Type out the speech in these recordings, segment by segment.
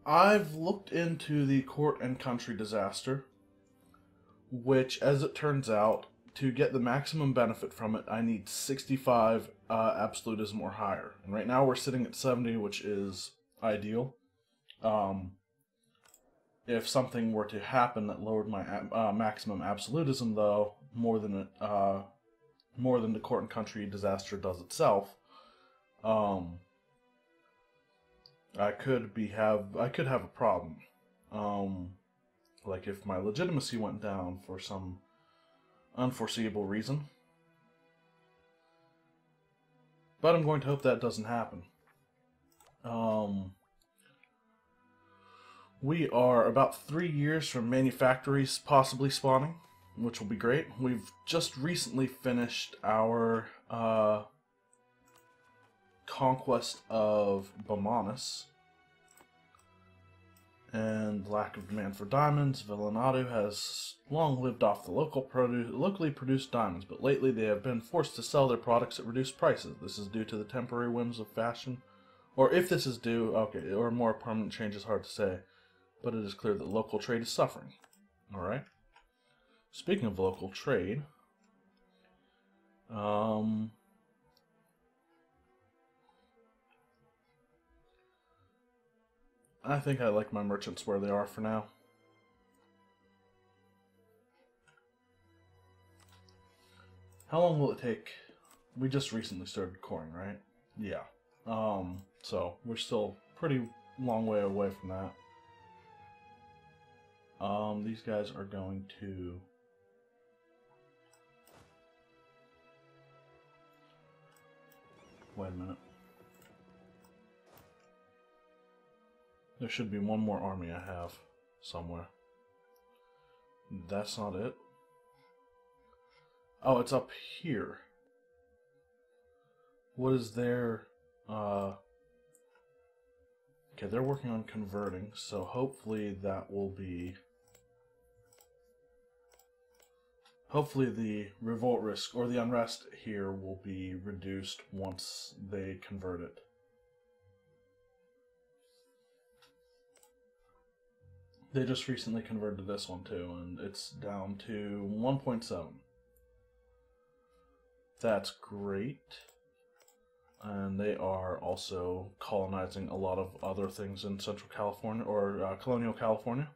I've looked into the court and country disaster, which, as it turns out, to get the maximum benefit from it, I need 65 absolutism or higher. And right now we're sitting at 70, which is ideal. Um, if something were to happen that lowered my maximum absolutism, though, more than the court and country disaster does itself, I could have a problem. Like if my legitimacy went down for some unforeseeable reason. But I'm going to hope that doesn't happen. We are about 3 years from manufactories possibly spawning, which will be great. We've just recently finished our conquest of Bamanus. And lack of demand for diamonds, Villanado has long lived off the locally produced diamonds, but lately they have been forced to sell their products at reduced prices. This is due to the temporary whims of fashion. Or if this is due, okay, or more permanent change is hard to say, but it is clear that local trade is suffering. Alright. Speaking of local trade, I think I like my merchants where they are for now. How long will it take? We just recently started coring, right? Yeah. So we're still pretty long way away from that. These guys are going to... Wait a minute. There should be one more army I have somewhere. That's not it. Oh, it's up here. What is their... Okay, they're working on converting, so hopefully that will be... Hopefully the revolt risk, or the unrest here, will be reduced once they convert it. They just recently converted this one too, and it's down to 1.7. That's great. And they are also colonizing a lot of other things in Central California, or Colonial California.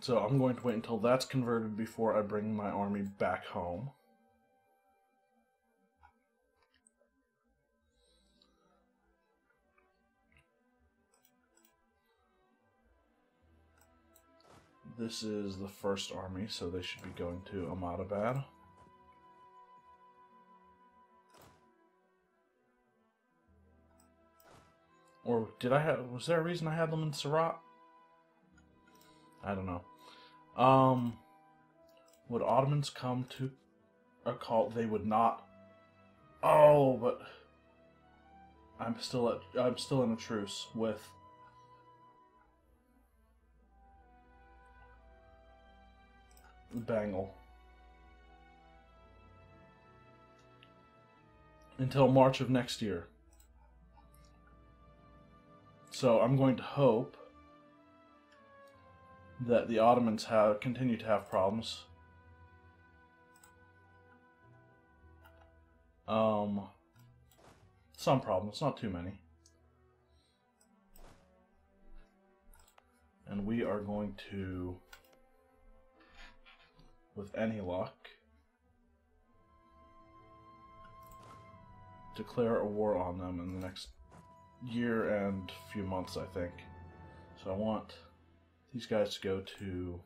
So I'm going to wait until that's converted before I bring my army back home. This is the first army, so they should be going to Ahmadabad. Or did I have... Was there a reason I had them in Surat? I don't know. Would Ottomans come to a call? They would not. Oh, but I'm still in a truce with Bengal until March of next year. So I'm going to hope that the Ottomans continue to have problems. Some problems, not too many. And we are going to, with any luck, declare a war on them in the next year and few months, I think. So I want these guys to go to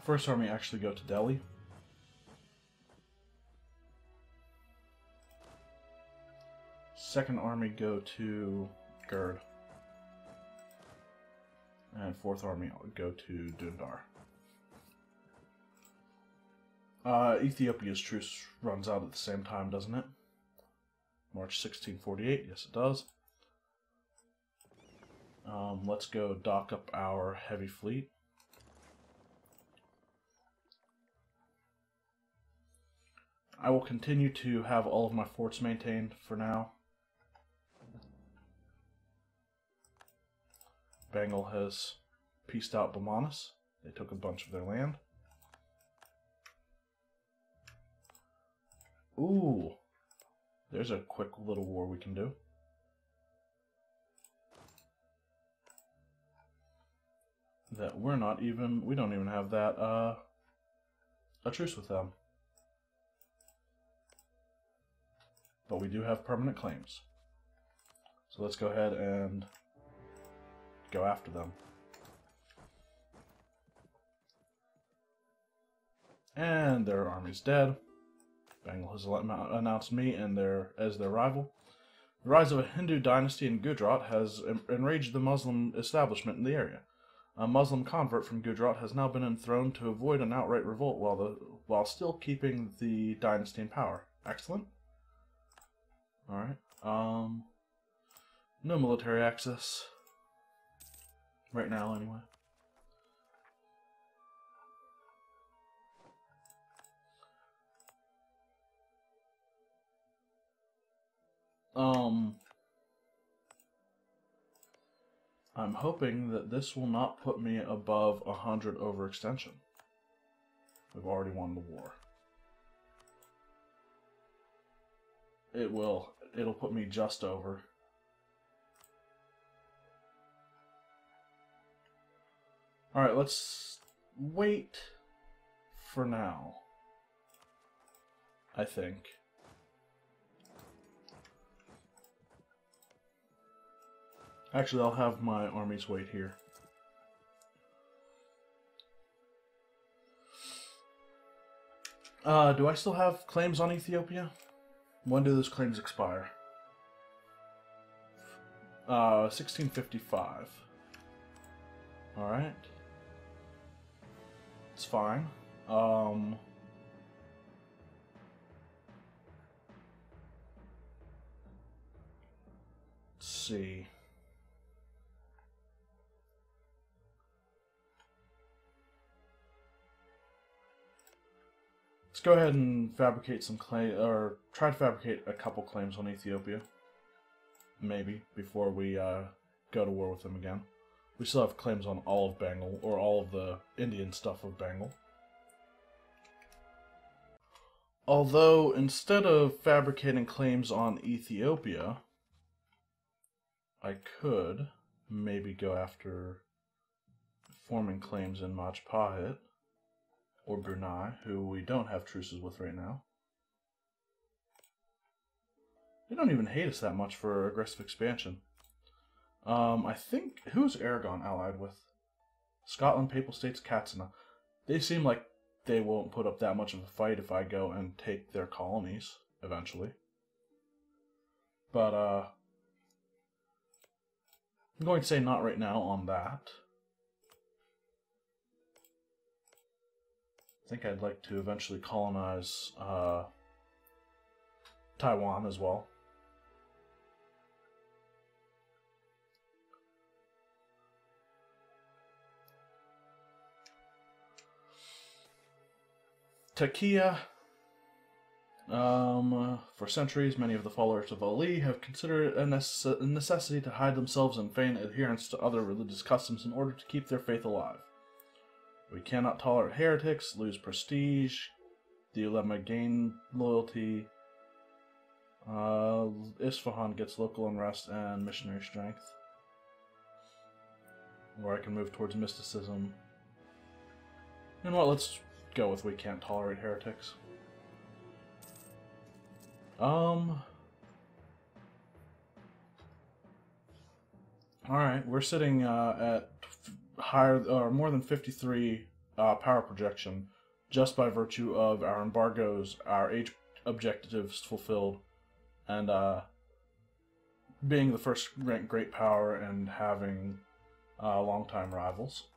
First Army actually go to Delhi. Second Army go to Gurd. And Fourth Army would go to Dundar. Ethiopia's truce runs out at the same time, doesn't it? March 1648, yes it does. Let's go dock up our heavy fleet. I will continue to have all of my forts maintained for now. Bengal has pieced out Balmanis. They took a bunch of their land. Ooh, there's a quick little war we can do. That we don't even have that, a truce with them. But we do have permanent claims. So let's go ahead and go after them. And their army's dead. Bengal has announced me as their rival. The rise of a Hindu dynasty in Gujarat has enraged the Muslim establishment in the area. A Muslim convert from Gujarat has now been enthroned to avoid an outright revolt while still keeping the dynasty in power. Excellent. Alright. No military access. Right now, anyway. I'm hoping that this will not put me above 100 overextension. We've already won the war. It will. It'll put me just over. Alright, let's wait for now, I think. Actually, I'll have my armies wait here. Do I still have claims on Ethiopia? When do those claims expire? 1655. Alright. It's fine. Let's see. Let's go ahead and fabricate some claim, or try to fabricate a couple claims on Ethiopia. Maybe, before we go to war with them again. We still have claims on all of Bengal, or all of the Indian stuff of Bengal. Although, instead of fabricating claims on Ethiopia, I could maybe go after forming claims in Majapahit, or Brunei, who we don't have truces with right now. They don't even hate us that much for aggressive expansion. I think... Who's Aragon allied with? Scotland, Papal States, Katsina. They seem like they won't put up that much of a fight if I go and take their colonies, eventually. But, I'm going to say not right now on that. I think I'd like to eventually colonize, Taiwan as well. Takia. For centuries, many of the followers of Ali have considered it a necessity to hide themselves and feign adherence to other religious customs in order to keep their faith alive. We cannot tolerate heretics, lose prestige, the ulema gain loyalty, Isfahan gets local unrest and missionary strength. Or I can move towards mysticism. You know what, let's go with we can't tolerate heretics. Alright, we're sitting at higher or more than 53 power projection just by virtue of our embargoes, our age objectives fulfilled, and being the first ranked great power and having long-time rivals.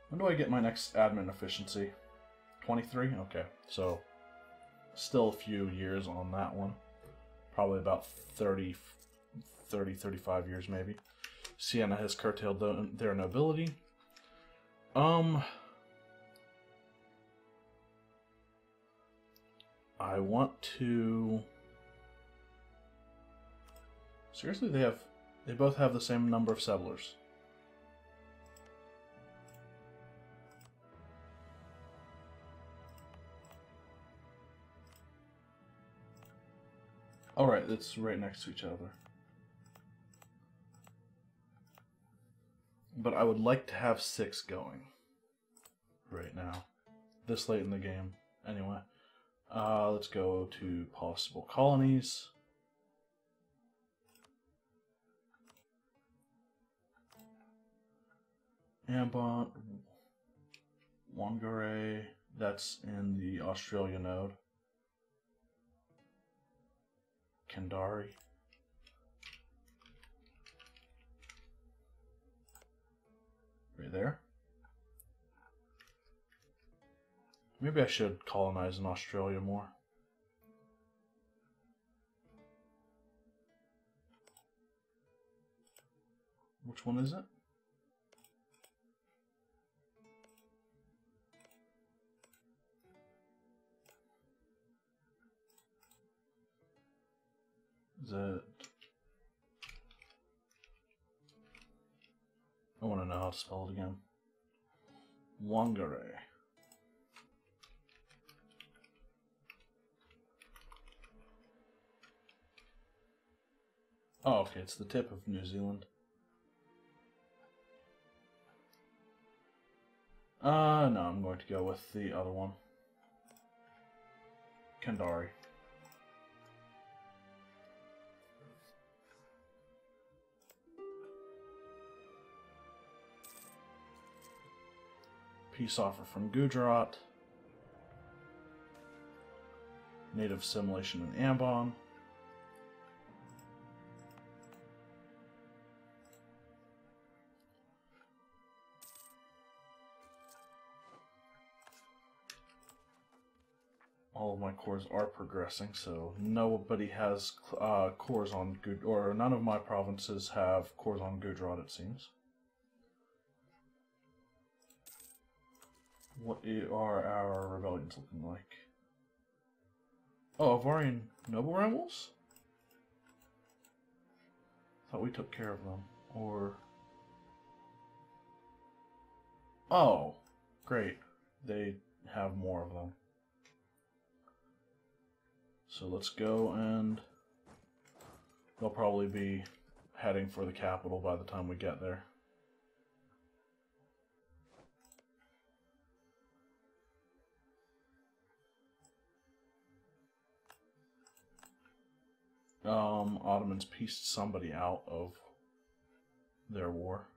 When do I get my next admin efficiency? 23? Okay, so still a few years on that one. Probably about 35 years maybe. Siena has curtailed their nobility. I want to... Seriously, they both have the same number of settlers. Alright, it's right next to each other. But I would like to have 6 going right now. This late in the game. Anyway. Let's go to possible colonies. Ambon, Whomsoever, that's in the Australia node. Kendari. Right there. Maybe I should colonize in Australia more. Which one is it? Is it... I want to know how to spell it again. Whomsoever. Oh, okay, it's the tip of New Zealand. No, I'm going to go with the other one. Kendari. Peace offer from Gujarat. Native assimilation in Ambon. All of my cores are progressing, so nobody has cores on Gujarat, or none of my provinces have cores on Gujarat, it seems. What are our rebellions looking like? Oh, Avarian noble rambles? Thought we took care of them. Or... Oh, great. They have more of them. So let's go, and they'll probably be heading for the capital by the time we get there. Ottomans pieced somebody out of their war.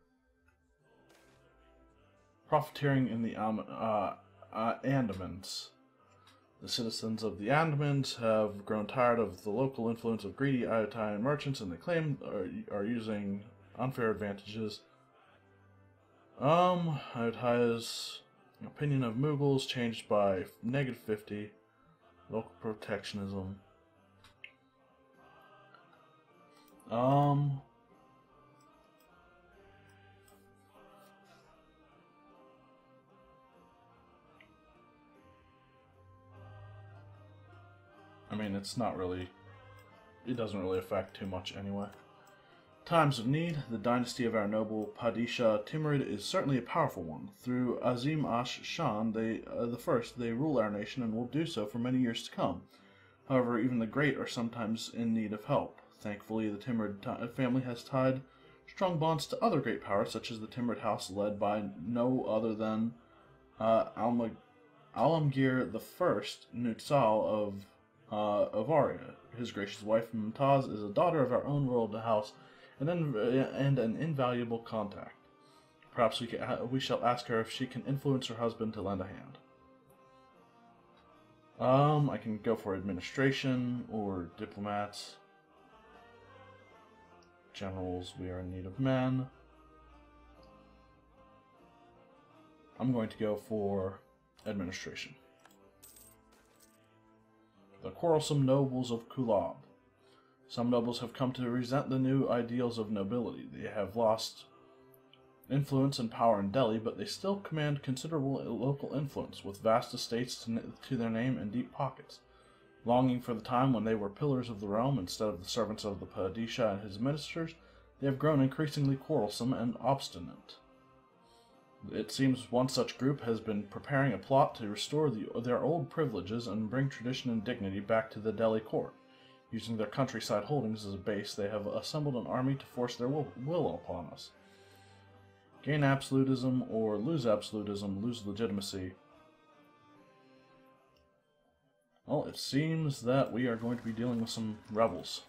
Profiteering in the Andamans. The citizens of the Andamans have grown tired of the local influence of greedy Ayutthaya merchants, and they claim are using unfair advantages. Ayutthaya's opinion of Mughals changed by -50. Local protectionism. I mean, it's not really... It doesn't really affect too much anyway. Times of need. The dynasty of our noble Padishah Timurid is certainly a powerful one. Through Azim Ash-Shan, the first, they rule our nation and will do so for many years to come. However, even the great are sometimes in need of help. Thankfully, the Timurid family has tied strong bonds to other great powers, such as the Timurid house led by no other than Alamgir I, Nutsal of Aria. His gracious wife Mumtaz is a daughter of our own royal house and an invaluable contact. Perhaps we shall ask her if she can influence her husband to lend a hand. I can go for administration or diplomats. Generals, we are in need of men. I'm going to go for administration. The quarrelsome nobles of Kulab. Some nobles have come to resent the new ideals of nobility. They have lost influence and power in Delhi, but they still command considerable local influence, with vast estates to their name and deep pockets. Longing for the time when they were pillars of the realm instead of the servants of the Padishah and his ministers, they have grown increasingly quarrelsome and obstinate. It seems one such group has been preparing a plot to restore their old privileges and bring tradition and dignity back to the Delhi court. Using their countryside holdings as a base, they have assembled an army to force their will upon us. Gain absolutism or lose absolutism, lose legitimacy. Well, it seems that we are going to be dealing with some rebels.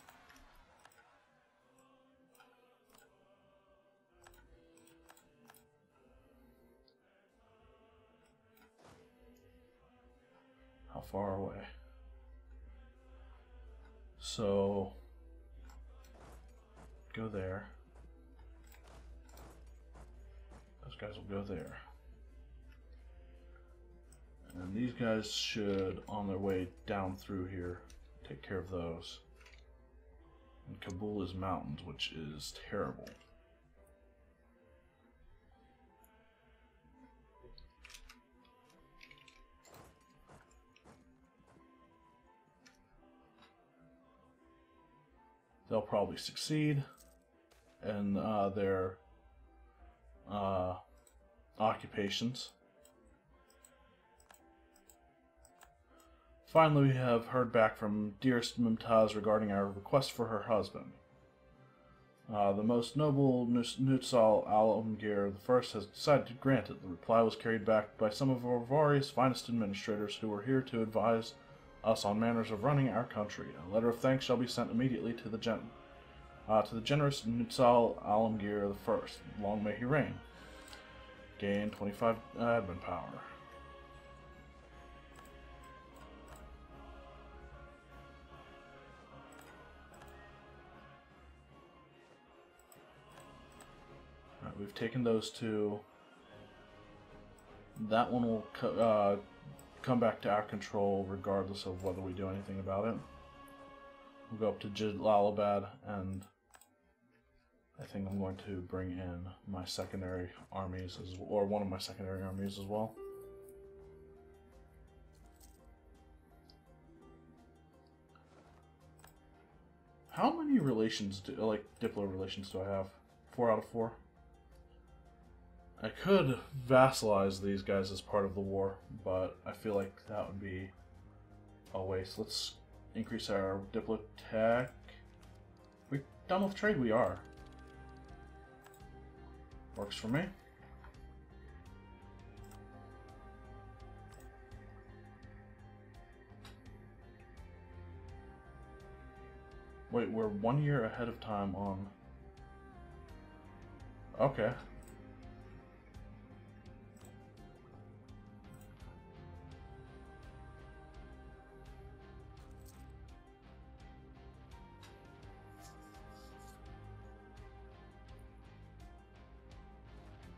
How far away? So, go there. Those guys will go there. And these guys should, on their way down through here, take care of those. And Kabul is mountains, which is terrible. They'll probably succeed in their occupations. Finally, we have heard back from dearest Mumtaz regarding our request for her husband. The most noble Nutsal Alamgir I has decided to grant it. The reply was carried back by some of our various finest administrators who were here to advise us on manners of running our country. A letter of thanks shall be sent immediately to the generous Nutsal Alamgir I. Long may he reign. Gain 25 admin power. Alright, we've taken those two. That one will come back to our control regardless of whether we do anything about it. We'll go up to Jalalabad, and I think I'm going to bring in my secondary armies, or one of my secondary armies as well. How many relations, diplo relations do I have? 4 out of 4? I could vassalize these guys as part of the war, but I feel like that would be a waste. Let's increase our diplo tech. We're done with trade, we are. Works for me. Wait, we're 1 year ahead of time on... Okay.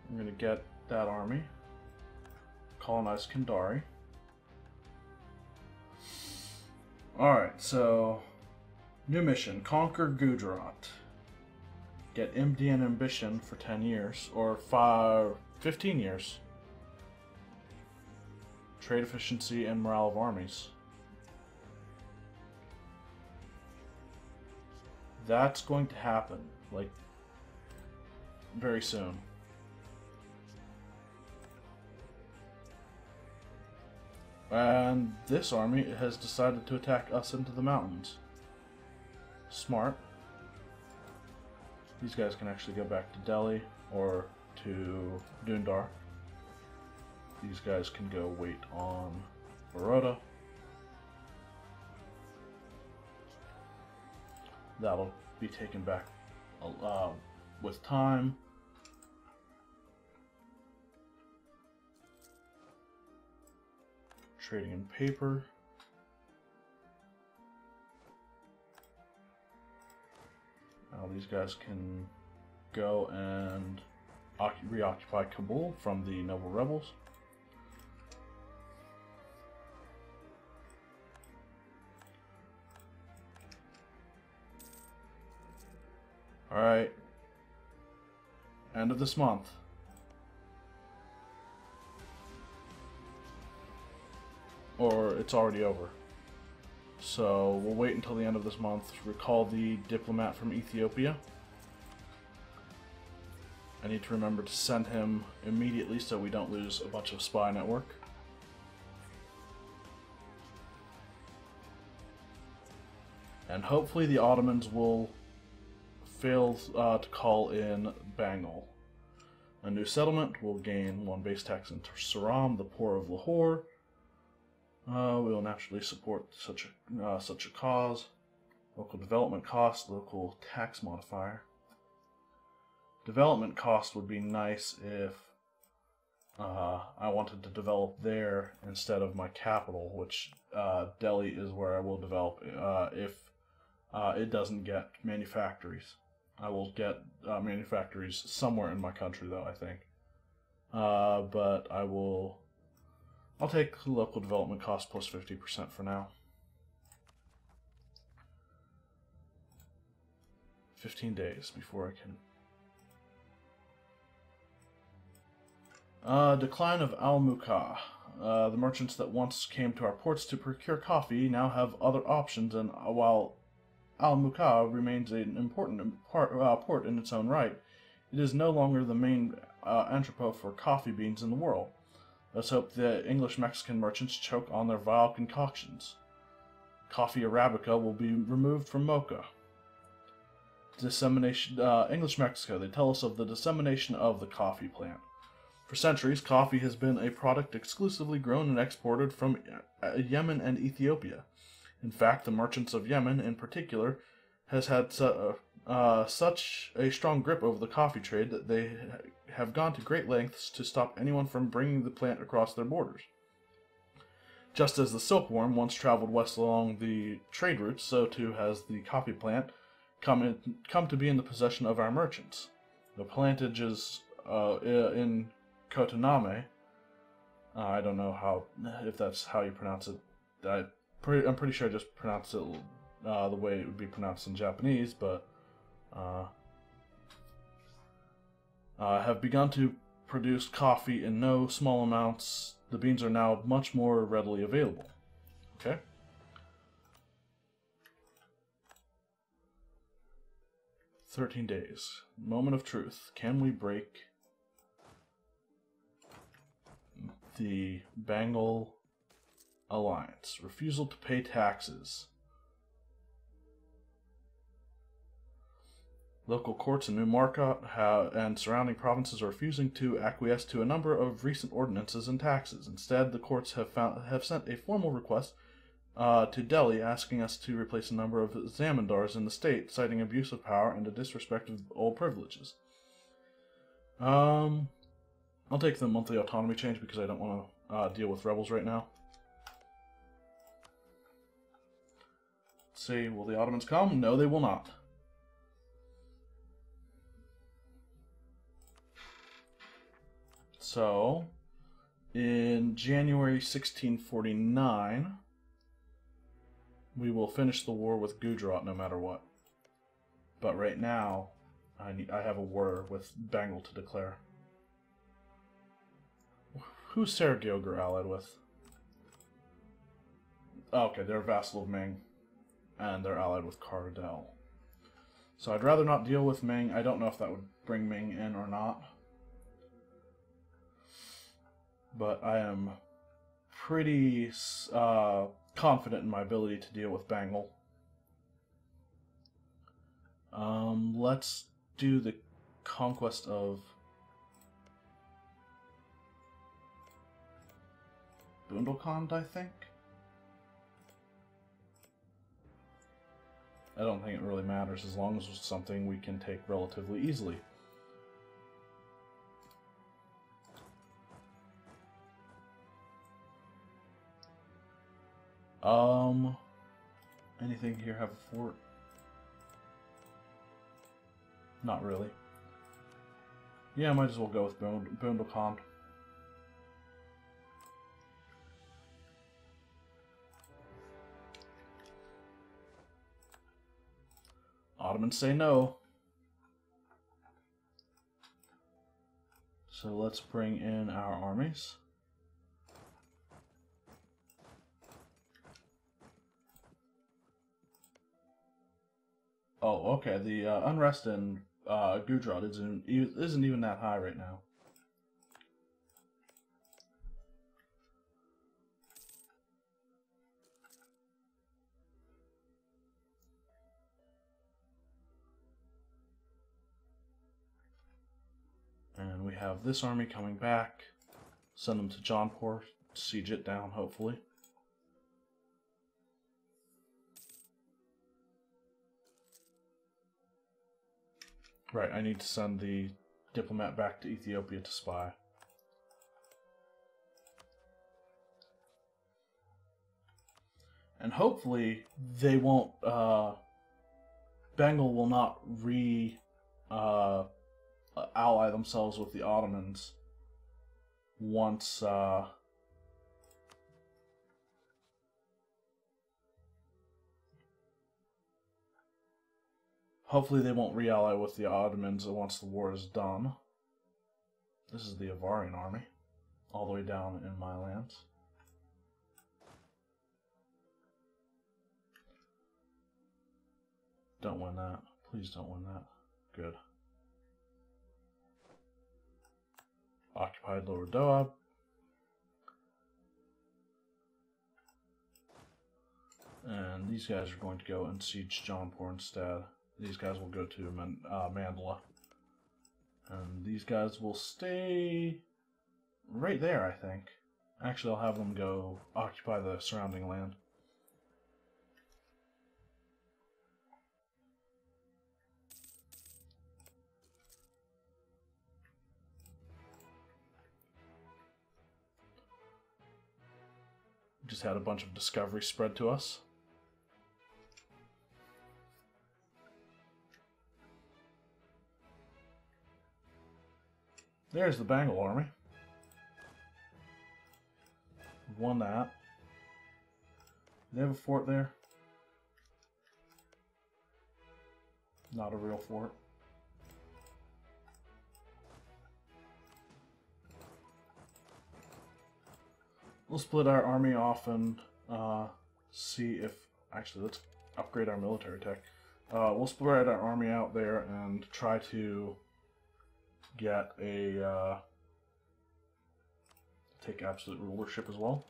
I'm going to get that army, colonize Kandari. Alright, so new mission, conquer Gujarat. Get MD and ambition for 10 years, or 15 years. Trade efficiency and morale of armies. That's going to happen, like, very soon. And this army has decided to attack us into the mountains. Smart. These guys can actually go back to Delhi or to Dundar. These guys can go wait on Baroda. That'll be taken back with time. Trading in paper. Now these guys can go and reoccupy Kabul from the noble rebels. Alright. End of this month. Or it's already over. So we'll wait until the end of this month to recall the diplomat from Ethiopia. I need to remember to send him immediately so we don't lose a bunch of spy network. And hopefully the Ottomans will fail to call in Bengal. A new settlement will gain 1 base tax in Saram, the poor of Lahore. We will naturally support such a cause. Local development cost, local tax modifier. Development cost would be nice if I wanted to develop there instead of my capital, which Delhi is where I will develop if it doesn't get manufactories. I will get manufactories somewhere in my country, though, I think. But I'll take local development cost plus 50% for now. 15 days before I can... decline of Al-Mukah. The merchants that once came to our ports to procure coffee now have other options, and while Al-Mukah remains an important port in its own right, it is no longer the main entrepot for coffee beans in the world. Let's hope the English-Mexican merchants choke on their vile concoctions. Coffee Arabica will be removed from Mocha. Dissemination, English-Mexico, they tell us of the dissemination of the coffee plant. For centuries, coffee has been a product exclusively grown and exported from Yemen and Ethiopia. In fact, the merchants of Yemen, in particular, has had such a strong grip over the coffee trade that they have gone to great lengths to stop anyone from bringing the plant across their borders. Just as the silkworm once traveled west along the trade routes, so too has the coffee plant come to be in the possession of our merchants. The plantages in Kotaname, I don't know if that's how you pronounce it. I'm pretty sure I just pronounced it the way it would be pronounced in Japanese, but have begun to produce coffee in no small amounts. The beans are now much more readily available. Okay? "13 days. Moment of truth. Can we break the Bengal alliance? Refusal to pay taxes. Local courts in Newmarket and surrounding provinces are refusing to acquiesce to a number of recent ordinances and taxes. Instead, the courts have sent a formal request to Delhi asking us to replace a number of zamindars in the state, citing abuse of power and a disrespect of old privileges. I'll take the monthly autonomy change because I don't want to deal with rebels right now. Let's see, will the Ottomans come? No, they will not. So, in January 1649, we will finish the war with Gujarat no matter what. But right now, I have a war with Bengal to declare. Who's Saragyogar allied with? Okay, they're a vassal of Ming, and they're allied with Cradle. So I'd rather not deal with Ming. I don't know if that would bring Ming in or not. But I am pretty confident in my ability to deal with Bengal. Let's do the conquest of Bundelkhand, I think. I don't think it really matters as long as it's something we can take relatively easily. Anything here have a fort? Not really. Yeah, I might as well go with Bundelkhand. Ottomans say no. So let's bring in our armies. okay, the unrest in Gujarat isn't even that high right now. And we have this army coming back. Send them to Jaunpur, siege it down, hopefully. Right, I need to send the diplomat back to Ethiopia to spy. And hopefully they won't, Bengal will not ally themselves with the Ottomans once, hopefully they won't re-ally with the Ottomans once the war is done. This is the Avarian army, all the way down in my lands. Don't win that. Please don't win that. Good. Occupied Lower Doab. And these guys are going to go and siege Jaunpur instead. These guys will go to Mandala. And these guys will stay right there, I think. Actually, I'll have them go occupy the surrounding land. Just had a bunch of discoveries spread to us. There's the Bengal army. We've won that. Do they have a fort there? Not a real fort. We'll split our army off and see if... Actually, let's upgrade our military tech. We'll spread our army out there and try to get a... take absolute rulership as well.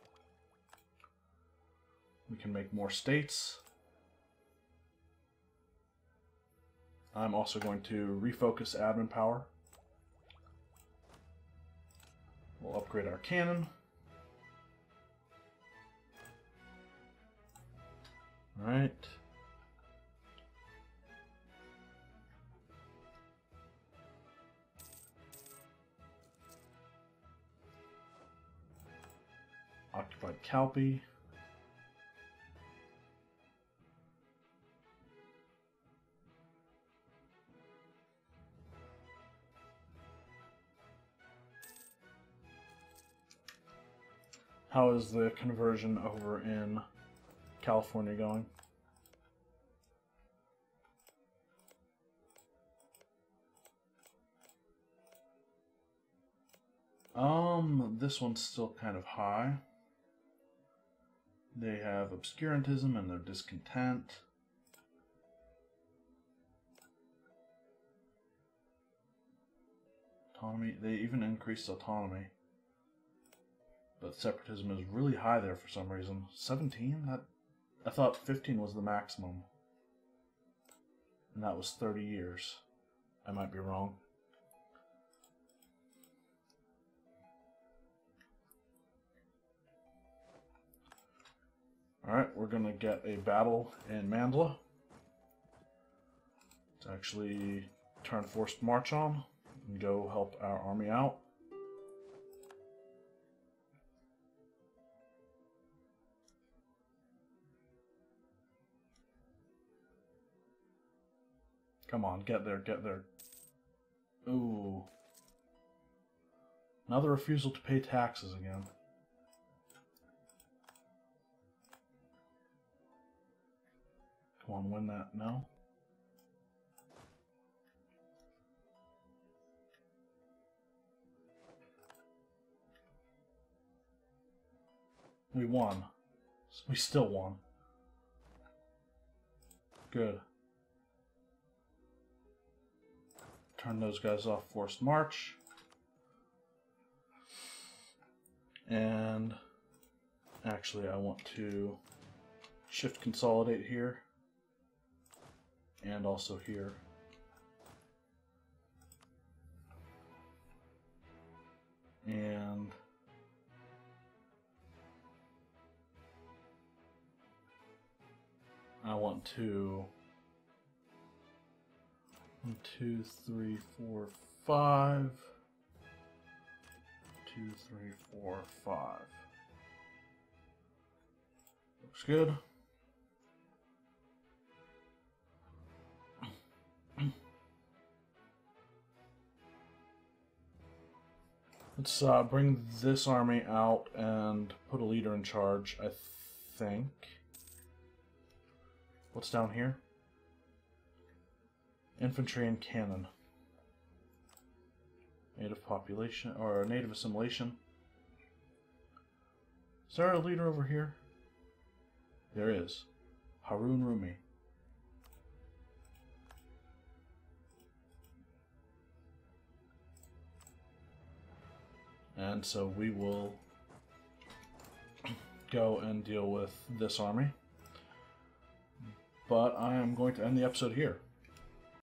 We can make more states. I'm also going to refocus admin power. We'll upgrade our cannon. Alright. Occupied Kalpi. How is the conversion over in California going? This one's still kind of high. They have obscurantism and they're discontent. Autonomy, they even increased autonomy. But separatism is really high there for some reason. 17? I thought 15 was the maximum. And that was 30 years. I might be wrong. Alright, we're going to get a battle in Mandala. To actually turn forced march on and go help our army out. Come on, get there, get there. Ooh. Another refusal to pay taxes again. Come on, win that. No? We won. We still won. Good. turn those guys off forced march. And actually I want to shift consolidate here and also here. And I want to 1, 2, 3, 4, 5. 2, 3, 4, 5. Looks good. Let's bring this army out and put a leader in charge, I think. What's down here? Infantry and cannon. Native population, or native assimilation. Is there a leader over here? There is. Harun Rumi. And so we will go and deal with this army. But I am going to end the episode here.